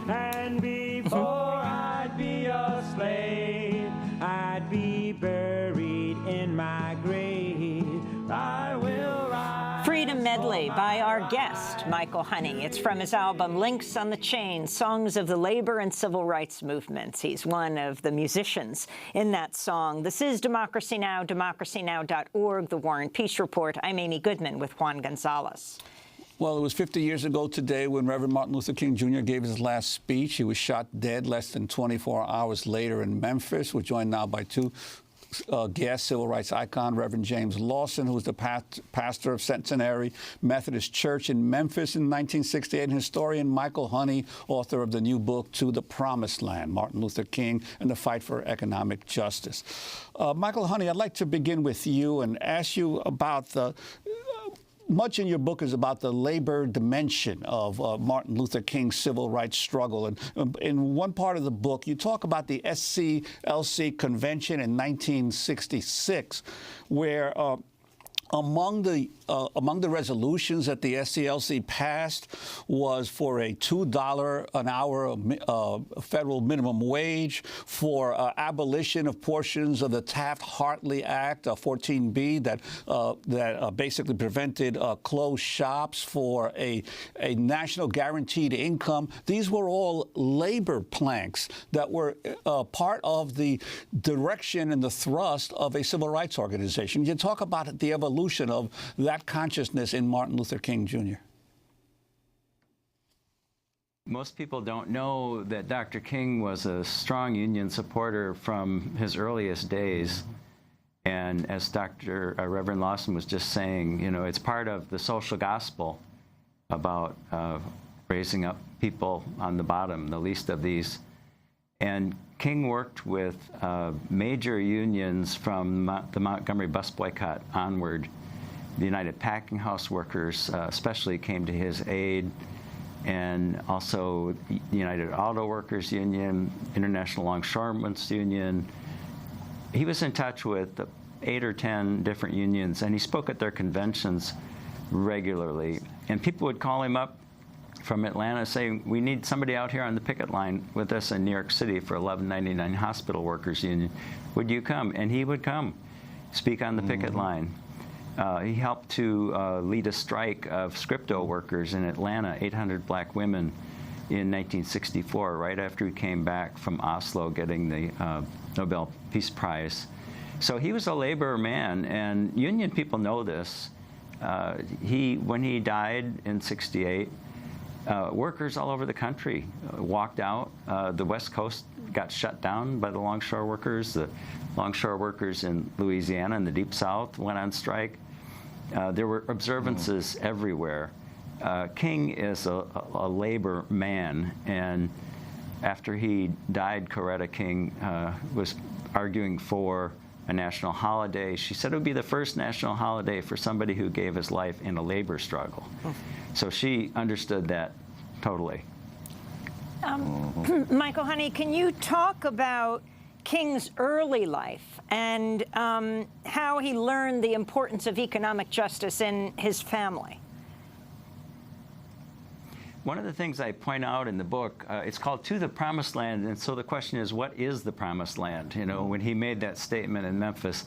And before I'd be a slave, I'd be buried in my grave. I will rise. Freedom Medley by our guest, Michael Honey. It's from his album Links on the Chain, Songs of the Labor and Civil Rights Movements. He's one of the musicians in that song. This is Democracy Now!, democracynow.org, The War and Peace Report. I'm Amy Goodman with Juan Gonzalez. Well, it was 50 years ago today when Reverend Martin Luther King Jr. gave his last speech. He was shot dead less than 24 hours later in Memphis. We're joined now by two guests, civil rights icon Reverend James Lawson, who was the pastor of Centenary Methodist Church in Memphis in 1968, and historian Michael Honey, author of the new book, To the Promised Land, Martin Luther King and the Fight for Economic Justice. Michael Honey, I'd like to begin with you and ask you about the much in your book is about the labor dimension of Martin Luther King's civil rights struggle. And in one part of the book, you talk about the SCLC convention in 1966, where among the resolutions that the SCLC passed was for a $2 an hour federal minimum wage, for abolition of portions of the Taft-Hartley Act, 14B, that basically prevented closed shops, for a national guaranteed income. These were all labor planks that were part of the direction and the thrust of a civil rights organization. You talk about the evolution of that consciousness in Martin Luther King Jr. Most people don't know that Dr. King was a strong union supporter from his earliest days. And as Reverend Lawson was just saying, you know, it's part of the social gospel about raising up people on the bottom, the least of these. And King worked with major unions from the Montgomery bus boycott onward. The United Packing House Workers especially came to his aid, and also the United Auto Workers Union, International Longshoremen's Union. He was in touch with 8 or 10 different unions, and he spoke at their conventions regularly. And people would call him up from Atlanta saying, we need somebody out here on the picket line with us in New York City for 1199 Hospital Workers Union. Would you come? And he would come, speak on the picket line. He helped to lead a strike of Scripto workers in Atlanta, 800 black women, in 1964, right after he came back from Oslo getting the Nobel Peace Prize. So he was a labor man, and union people know this. When he died in '68, workers all over the country walked out. The West Coast got shut down by the longshore workers. The longshore workers in Louisiana and the Deep South went on strike. There were observances everywhere. King is a labor man, and after he died, Coretta King was arguing for a national holiday. She said it would be the first national holiday for somebody who gave his life in a labor struggle. So she understood that totally. Michael Honey, can you talk about King's early life and how he learned the importance of economic justice in his family. One of the things I point out in the book, it's called To the Promised Land, and so the question is, what is the Promised Land? You know, when he made that statement in Memphis,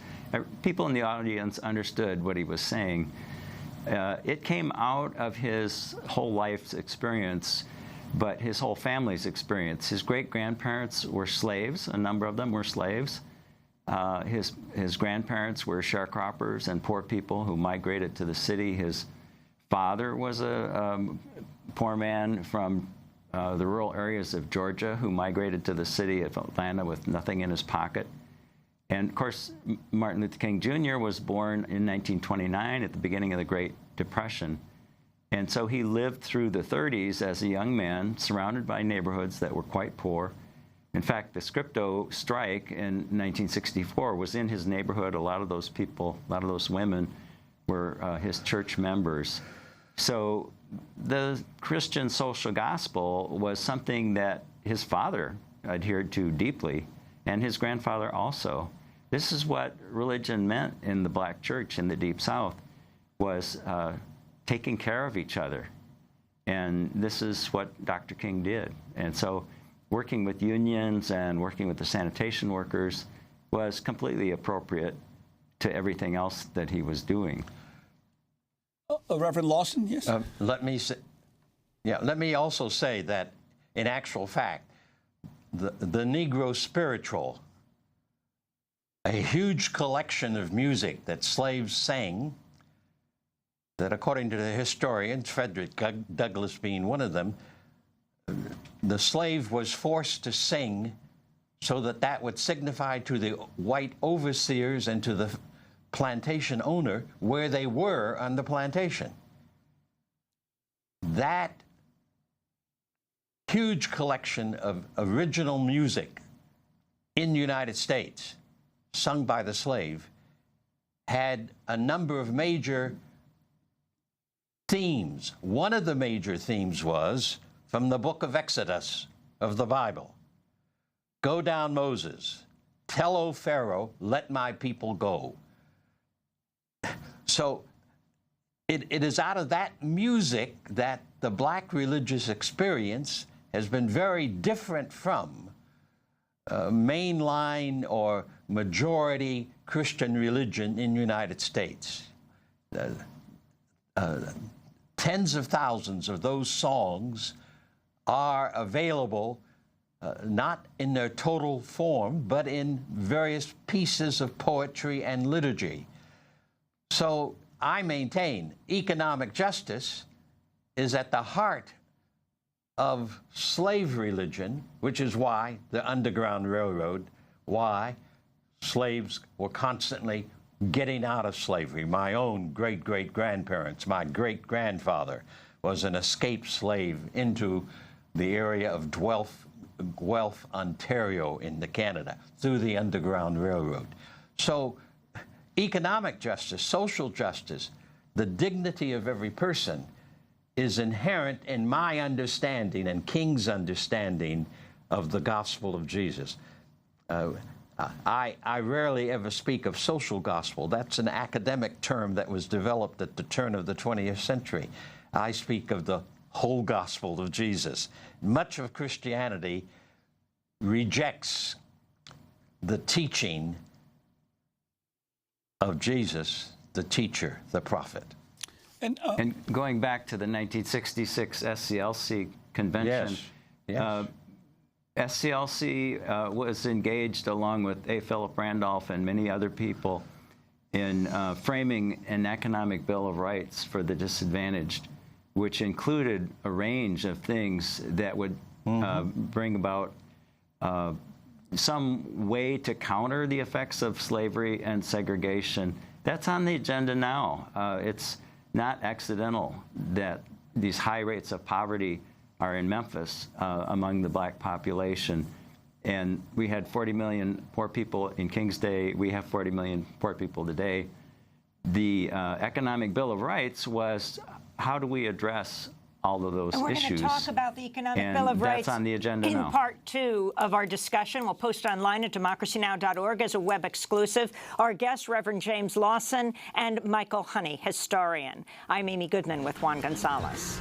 people in the audience understood what he was saying. It came out of his whole life's experience, but his whole family's experience. His great-grandparents were slaves. A number of them were slaves. His grandparents were sharecroppers and poor people who migrated to the city. His father was a poor man from the rural areas of Georgia who migrated to the city of Atlanta with nothing in his pocket. And, of course, Martin Luther King Jr. was born in 1929 at the beginning of the Great Depression. And so he lived through the 30s as a young man, surrounded by neighborhoods that were quite poor. In fact, the Scripto strike in 1964 was in his neighborhood. A lot of those people, a lot of those women were his church members. So the Christian social gospel was something that his father adhered to deeply, and his grandfather also. This is what religion meant in the black church in the Deep South, was taking care of each other. And this is what Dr. King did. And so working with unions and working with the sanitation workers was completely appropriate to everything else that he was doing. Reverend Lawson, yes? Let me also say that, in actual fact, the Negro spiritual, a huge collection of music that slaves sang, that according to the historians, Frederick Douglass being one of them, the slave was forced to sing so that that would signify to the white overseers and to the plantation owner where they were on the plantation. That huge collection of original music in the United States, sung by the slave, had a number of major themes. One of the major themes was from the book of Exodus of the Bible. Go down, Moses. Tell, O Pharaoh, let my people go. So it is out of that music that the black religious experience has been very different from mainline or majority Christian religion in the United States. Tens of thousands of those songs are available not in their total form, but in various pieces of poetry and liturgy. So I maintain economic justice is at the heart of slave religion, which is why the Underground Railroad, why slaves were constantly getting out of slavery. My own great-great-grandparents, my great-grandfather was an escaped slave into the area of Guelph, Ontario in Canada through the Underground Railroad. So economic justice, social justice, the dignity of every person is inherent in my understanding and King's understanding of the gospel of Jesus. I rarely ever speak of social gospel. That's an academic term that was developed at the turn of the 20th century. I speak of the whole gospel of Jesus. Much of Christianity rejects the teaching of Jesus, the teacher, the prophet. And going back to the 1966 SCLC convention, yes. SCLC was engaged along with A. Philip Randolph and many other people in framing an economic Bill of Rights for the disadvantaged, which included a range of things that would bring about some way to counter the effects of slavery and segregation. That's on the agenda now. It's not accidental that these high rates of poverty are in Memphis among the black population. And we had 40 million poor people in King's Day. We have 40 million poor people today. The Economic Bill of Rights was, how do we address all of those and we're issues. going to talk about the Economic And Bill of that's Rights on the agenda in now. part 2 of our discussion. We'll post online at democracynow.org as a web exclusive. Our guests, Reverend James Lawson and Michael Honey, historian. I'm Amy Goodman with Juan Gonzalez.